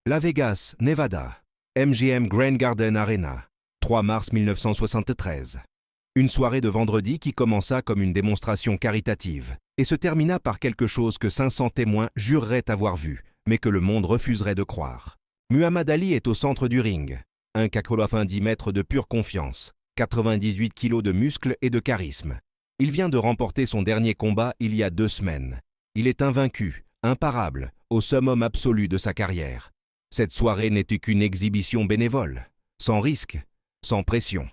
Las Vegas, Nevada. MGM Grand Garden Arena. 3 mars 1973. Une soirée de vendredi qui commença comme une démonstration caritative et se termina par quelque chose que 500 témoins jureraient avoir vu, mais que le monde refuserait de croire. Muhammad Ali est au centre du ring. 1,90 m de pure confiance, 98 kg de muscles et de charisme. Il vient de remporter son dernier combat il y a 2 semaines. Il est invaincu, imparable, au summum absolu de sa carrière. Cette soirée n'était qu'une exhibition bénévole, sans risque, sans pression.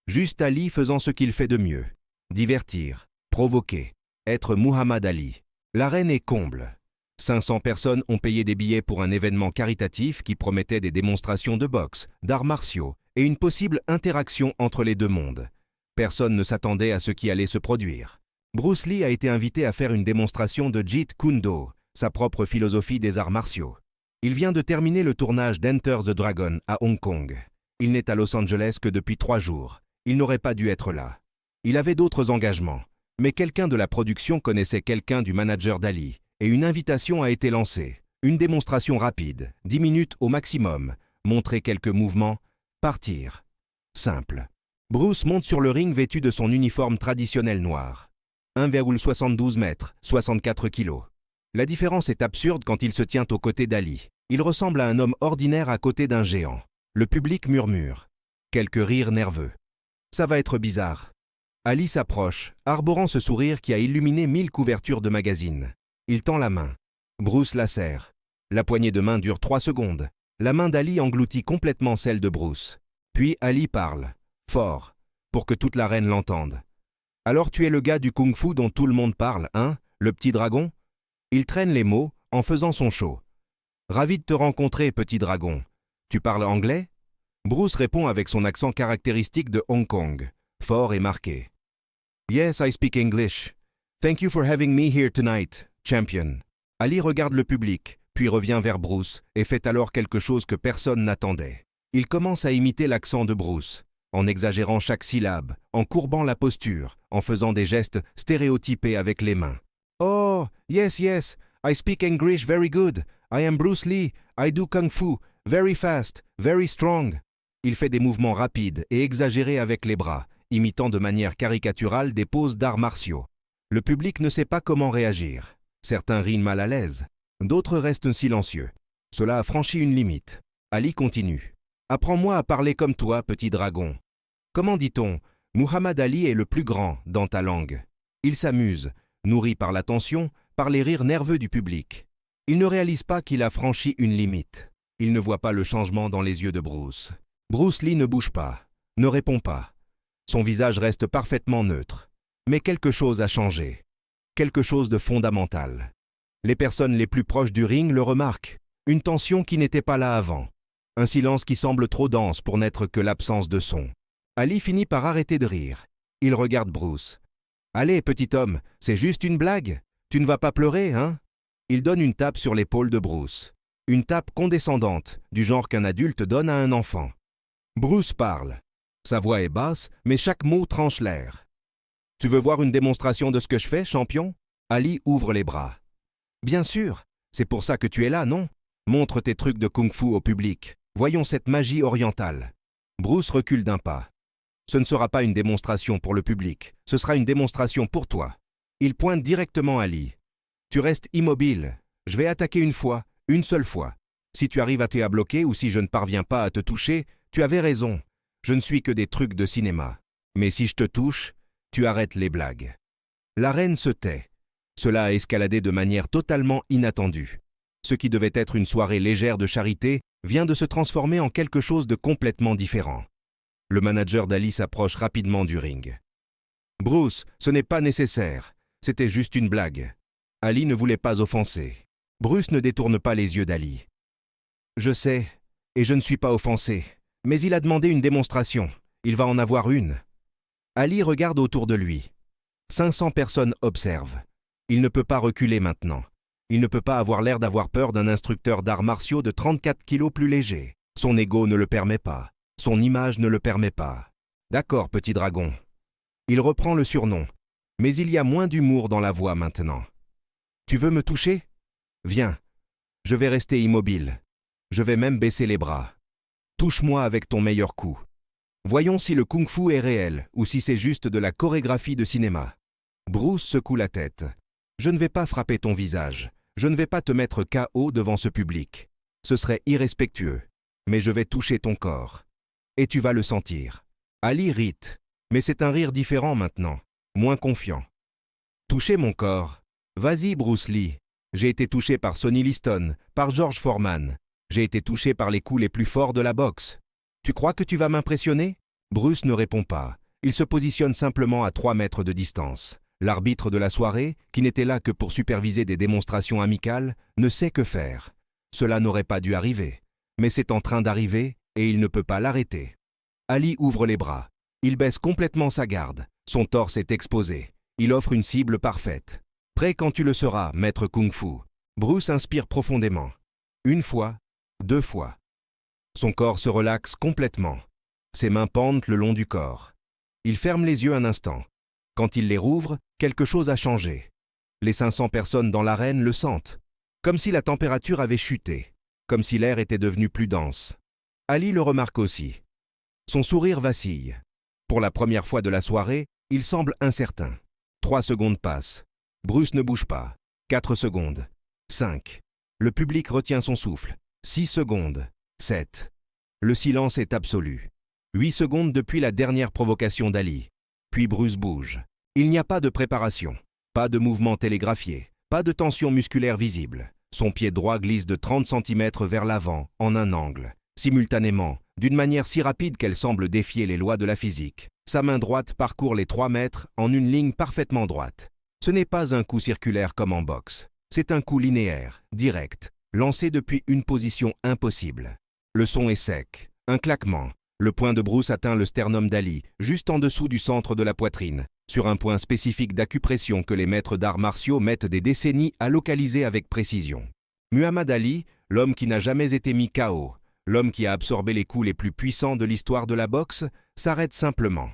Juste Ali faisant ce qu'il fait de mieux. Divertir, provoquer, être Muhammad Ali. L'arène est comble. 500 personnes ont payé des billets pour un événement caritatif qui promettait des démonstrations de boxe, d'arts martiaux et une possible interaction entre les deux mondes. Personne ne s'attendait à ce qui allait se produire. Bruce Lee a été invité à faire une démonstration de Jeet Kune Do, sa propre philosophie des arts martiaux. Il vient de terminer le tournage d'Enter the Dragon à Hong Kong. Il n'est à Los Angeles que depuis 3 jours. Il n'aurait pas dû être là. Il avait d'autres engagements, mais quelqu'un de la production connaissait quelqu'un du manager d'Ali, et une invitation a été lancée. Une démonstration rapide, 10 minutes au maximum, montrer quelques mouvements, partir. Simple. Bruce monte sur le ring vêtu de son uniforme traditionnel noir. 1,72 m, 64 kg. La différence est absurde quand il se tient aux côtés d'Ali. Il ressemble à un homme ordinaire à côté d'un géant. Le public murmure. Quelques rires nerveux. Ça va être bizarre. Ali s'approche, arborant ce sourire qui a illuminé 1000 couvertures de magazines. Il tend la main. Bruce la serre. La poignée de main dure 3 secondes. La main d'Ali engloutit complètement celle de Bruce. Puis Ali parle, fort, pour que toute l'arène l'entende. « Alors tu es le gars du kung-fu dont tout le monde parle, hein, le petit dragon ?» Il traîne les mots en faisant son show. « Ravi de te rencontrer, petit dragon. Tu parles anglais ?» Bruce répond avec son accent caractéristique de Hong Kong, fort et marqué. « Yes, I speak English. Thank you for having me here tonight, champion. » Ali regarde le public, puis revient vers Bruce et fait alors quelque chose que personne n'attendait. Il commence à imiter l'accent de Bruce, en exagérant chaque syllabe, en courbant la posture, en faisant des gestes stéréotypés avec les mains. « Oh, yes, yes, I speak English very good. I am Bruce Lee. I do kung fu. Very fast, very strong. » Il fait des mouvements rapides et exagérés avec les bras, imitant de manière caricaturale des poses d'arts martiaux. Le public ne sait pas comment réagir. Certains rient mal à l'aise, d'autres restent silencieux. Cela a franchi une limite. Ali continue. « Apprends-moi à parler comme toi, petit dragon. » Comment dit-on ? Muhammad Ali est le plus grand dans ta langue. Il s'amuse, nourri par l'attention, par les rires nerveux du public. Il ne réalise pas qu'il a franchi une limite. Il ne voit pas le changement dans les yeux de Bruce. Bruce Lee ne bouge pas, ne répond pas. Son visage reste parfaitement neutre. Mais quelque chose a changé. Quelque chose de fondamental. Les personnes les plus proches du ring le remarquent. Une tension qui n'était pas là avant. Un silence qui semble trop dense pour n'être que l'absence de son. Ali finit par arrêter de rire. Il regarde Bruce. « Allez, petit homme, c'est juste une blague. Tu ne vas pas pleurer, hein ?» Il donne une tape sur l'épaule de Bruce. Une tape condescendante, du genre qu'un adulte donne à un enfant. Bruce parle. Sa voix est basse, mais chaque mot tranche l'air. « Tu veux voir une démonstration de ce que je fais, champion ?» Ali ouvre les bras. « Bien sûr, c'est pour ça que tu es là, non ? Montre tes trucs de kung-fu au public. Voyons cette magie orientale. » Bruce recule d'un pas. « Ce ne sera pas une démonstration pour le public, ce sera une démonstration pour toi. » Il pointe directement Ali. « Tu restes immobile. Je vais attaquer une fois, une seule fois. Si tu arrives à te bloquer ou si je ne parviens pas à te toucher, tu avais raison. Je ne suis que des trucs de cinéma. Mais si je te touche, tu arrêtes les blagues. » L'arène se tait. Cela a escaladé de manière totalement inattendue. Ce qui devait être une soirée légère de charité vient de se transformer en quelque chose de complètement différent. Le manager d'Ali s'approche rapidement du ring. « Bruce, ce n'est pas nécessaire. C'était juste une blague. » Ali ne voulait pas offenser. Bruce ne détourne pas les yeux d'Ali. « Je sais, et je ne suis pas offensé, mais il a demandé une démonstration. Il va en avoir une. » Ali regarde autour de lui. 500 personnes observent. Il ne peut pas reculer maintenant. Il ne peut pas avoir l'air d'avoir peur d'un instructeur d'arts martiaux de 34 kilos plus léger. Son ego ne le permet pas. Son image ne le permet pas. « D'accord, petit dragon. » Il reprend le surnom, mais il y a moins d'humour dans la voix maintenant. « Tu veux me toucher ? Viens. Je vais rester immobile. Je vais même baisser les bras. Touche-moi avec ton meilleur coup. Voyons si le kung-fu est réel ou si c'est juste de la chorégraphie de cinéma. Bruce secoue la tête. Je ne vais pas frapper ton visage. Je ne vais pas te mettre KO devant ce public. Ce serait irrespectueux. Mais je vais toucher ton corps. Et tu vas le sentir. Ali rit. Mais c'est un rire différent maintenant. Moins confiant. Toucher mon corps. Vas-y, Bruce Lee. J'ai été touché par Sonny Liston, par George Foreman. J'ai été touché par les coups les plus forts de la boxe. Tu crois que tu vas m'impressionner? Bruce ne répond pas. Il se positionne simplement à 3 mètres de distance. L'arbitre de la soirée, qui n'était là que pour superviser des démonstrations amicales, ne sait que faire. Cela n'aurait pas dû arriver. Mais c'est en train d'arriver et il ne peut pas l'arrêter. Ali ouvre les bras. Il baisse complètement sa garde. Son torse est exposé. Il offre une cible parfaite. Prêt quand tu le seras, maître kung-fu. Bruce inspire profondément. 1 fois, 2 fois. Son corps se relaxe complètement. Ses mains pendent le long du corps. Il ferme les yeux un instant. Quand il les rouvre, quelque chose a changé. Les 500 personnes dans l'arène le sentent. Comme si la température avait chuté. Comme si l'air était devenu plus dense. Ali le remarque aussi. Son sourire vacille. Pour la première fois de la soirée, il semble incertain. 3 secondes passent. Bruce ne bouge pas. 4 secondes. 5. Le public retient son souffle. 6 secondes. 7. Le silence est absolu. 8 secondes depuis la dernière provocation d'Ali. Puis Bruce bouge. Il n'y a pas de préparation. Pas de mouvement télégraphié. Pas de tension musculaire visible. Son pied droit glisse de 30 cm vers l'avant, en un angle. Simultanément, d'une manière si rapide qu'elle semble défier les lois de la physique. Sa main droite parcourt les 3 mètres en une ligne parfaitement droite. Ce n'est pas un coup circulaire comme en boxe. C'est un coup linéaire, direct, lancé depuis une position impossible. Le son est sec. Un claquement. Le poing de Bruce atteint le sternum d'Ali, juste en dessous du centre de la poitrine, sur un point spécifique d'acupression que les maîtres d'arts martiaux mettent des décennies à localiser avec précision. Muhammad Ali, l'homme qui n'a jamais été mis KO, l'homme qui a absorbé les coups les plus puissants de l'histoire de la boxe, s'arrête simplement.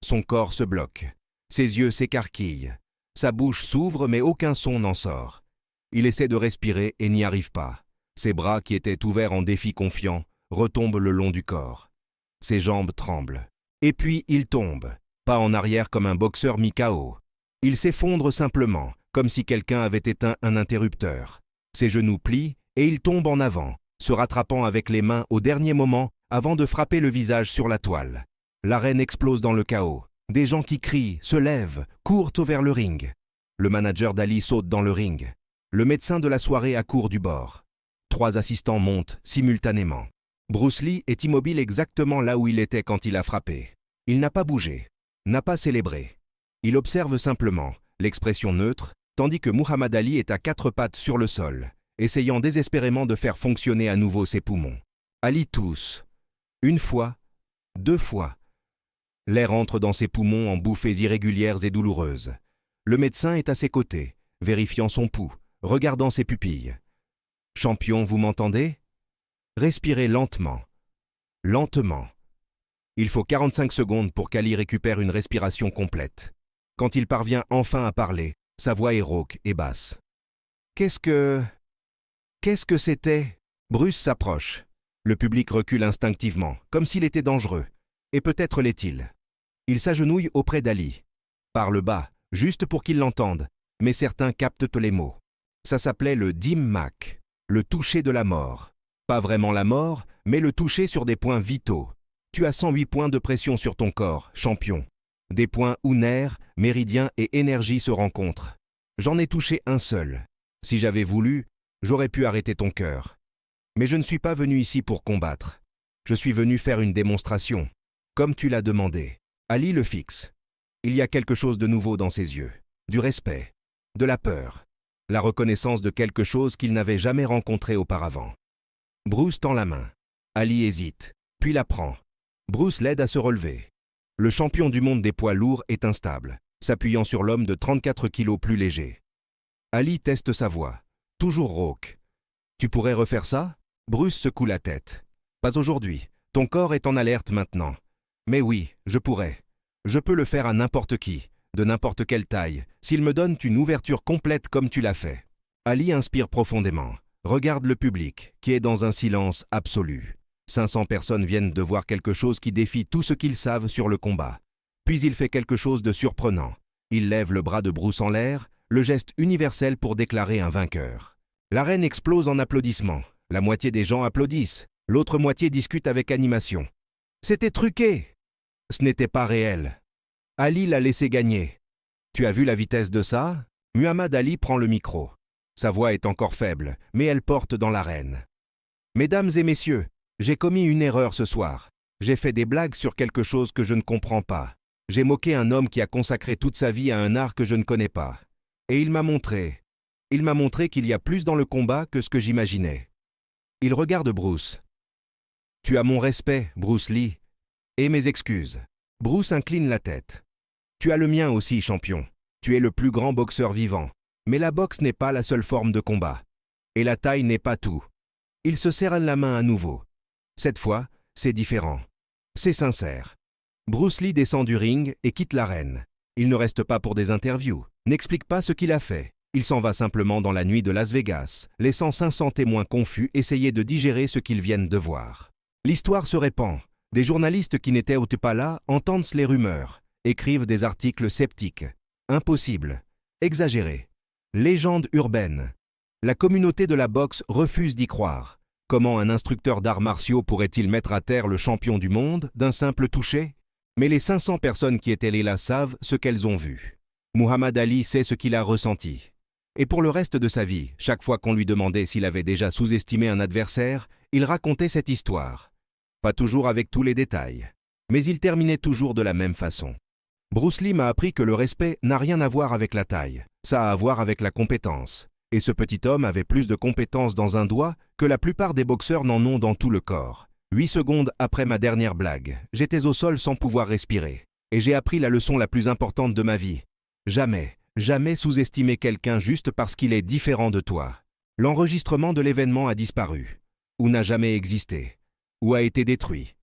Son corps se bloque. Ses yeux s'écarquillent. Sa bouche s'ouvre mais aucun son n'en sort. Il essaie de respirer et n'y arrive pas. Ses bras, qui étaient ouverts en défi confiant, retombent le long du corps. Ses jambes tremblent. Et puis il tombe, pas en arrière comme un boxeur mis KO. Il s'effondre simplement, comme si quelqu'un avait éteint un interrupteur. Ses genoux plient et il tombe en avant, se rattrapant avec les mains au dernier moment avant de frapper le visage sur la toile. L'arène explose dans le chaos. Des gens qui crient, se lèvent, courent vers le ring. Le manager d'Ali saute dans le ring. Le médecin de la soirée accourt du bord. 3 assistants montent simultanément. Bruce Lee est immobile exactement là où il était quand il a frappé. Il n'a pas bougé, n'a pas célébré. Il observe simplement, l'expression neutre, tandis que Muhammad Ali est à 4 pattes sur le sol, essayant désespérément de faire fonctionner à nouveau ses poumons. Ali tousse. 1 fois, 2 fois. L'air entre dans ses poumons en bouffées irrégulières et douloureuses. Le médecin est à ses côtés, vérifiant son pouls, regardant ses pupilles. « Champion, vous m'entendez ? Respirez lentement. Lentement. » Il faut 45 secondes pour qu'Ali récupère une respiration complète. Quand il parvient enfin à parler, sa voix est rauque et basse. « Qu'est-ce que c'était ?» Bruce s'approche. Le public recule instinctivement, comme s'il était dangereux. Et peut-être l'est-il. Il s'agenouille auprès d'Ali. Parle bas, juste pour qu'il l'entende, mais certains captent les mots. Ça s'appelait le Dim Mak, le toucher de la mort. Pas vraiment la mort, mais le toucher sur des points vitaux. Tu as 108 points de pression sur ton corps, champion. Des points où nerfs, méridiens et énergie se rencontrent. J'en ai touché un seul. Si j'avais voulu, j'aurais pu arrêter ton cœur. Mais je ne suis pas venu ici pour combattre. Je suis venu faire une démonstration, comme tu l'as demandé. Ali le fixe. Il y a quelque chose de nouveau dans ses yeux. Du respect, de la peur, la reconnaissance de quelque chose qu'il n'avait jamais rencontré auparavant. Bruce tend la main. Ali hésite, puis la prend. Bruce l'aide à se relever. Le champion du monde des poids lourds est instable, s'appuyant sur l'homme de 34 kilos plus léger. Ali teste sa voix, toujours rauque. « Tu pourrais refaire ça ?» Bruce secoue la tête. « Pas aujourd'hui. Ton corps est en alerte maintenant. Mais oui, je pourrais. Je peux le faire à n'importe qui, de n'importe quelle taille, s'il me donne une ouverture complète comme tu l'as fait. » Ali inspire profondément, Regarde le public, qui est dans un silence absolu. 500 personnes viennent de voir quelque chose qui défie tout ce qu'ils savent sur le combat. Puis il fait quelque chose de surprenant. Il lève le bras de Bruce en l'air, le geste universel pour déclarer un vainqueur. L'arène explose en applaudissements. La moitié des gens applaudissent, l'autre moitié discute avec animation. C'était truqué. Ce n'était pas réel. Ali l'a laissé gagner. Tu as vu la vitesse de ça? Muhammad Ali prend le micro. Sa voix est encore faible, mais elle porte dans l'arène. Mesdames et messieurs, j'ai commis une erreur ce soir. J'ai fait des blagues sur quelque chose que je ne comprends pas. J'ai moqué un homme qui a consacré toute sa vie à un art que je ne connais pas. Et il m'a montré qu'il y a plus dans le combat que ce que j'imaginais. Il regarde Bruce. Tu as mon respect, Bruce Lee, et mes excuses. Bruce incline la tête. Tu as le mien aussi, champion. Tu es le plus grand boxeur vivant. Mais la boxe n'est pas la seule forme de combat. Et la taille n'est pas tout. Il se serre la main à nouveau. Cette fois, c'est différent. C'est sincère. Bruce Lee descend du ring et quitte l'arène. Il ne reste pas pour des interviews, n'explique pas ce qu'il a fait. Il s'en va simplement dans la nuit de Las Vegas, laissant 500 témoins confus essayer de digérer ce qu'ils viennent de voir. L'histoire se répand. Des journalistes qui n'étaient pas là entendent les rumeurs, écrivent des articles sceptiques. Impossible. Exagéré. Légende urbaine. La communauté de la boxe refuse d'y croire. Comment un instructeur d'arts martiaux pourrait-il mettre à terre le champion du monde d'un simple toucher? Mais les 500 personnes qui étaient là savent ce qu'elles ont vu. Muhammad Ali sait ce qu'il a ressenti. Et pour le reste de sa vie, chaque fois qu'on lui demandait s'il avait déjà sous-estimé un adversaire, il racontait cette histoire. Pas toujours avec tous les détails. Mais il terminait toujours de la même façon. Bruce Lee m'a appris que le respect n'a rien à voir avec la taille. Ça a à voir avec la compétence. Et ce petit homme avait plus de compétences dans un doigt que la plupart des boxeurs n'en ont dans tout le corps. 8 secondes après ma dernière blague, j'étais au sol sans pouvoir respirer. Et j'ai appris la leçon la plus importante de ma vie. Jamais sous-estimer quelqu'un juste parce qu'il est différent de toi. L'enregistrement de l'événement a disparu. Ou n'a jamais existé. Ou a été détruit.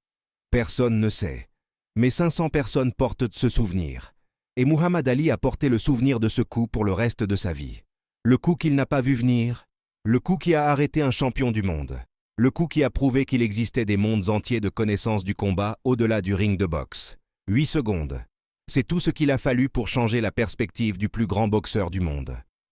Personne ne sait. Mais 500 personnes portent ce souvenir. Et Muhammad Ali a porté le souvenir de ce coup pour le reste de sa vie. Le coup qu'il n'a pas vu venir. Le coup qui a arrêté un champion du monde. Le coup qui a prouvé qu'il existait des mondes entiers de connaissances du combat au-delà du ring de boxe. 8 secondes. C'est tout ce qu'il a fallu pour changer la perspective du plus grand boxeur du monde.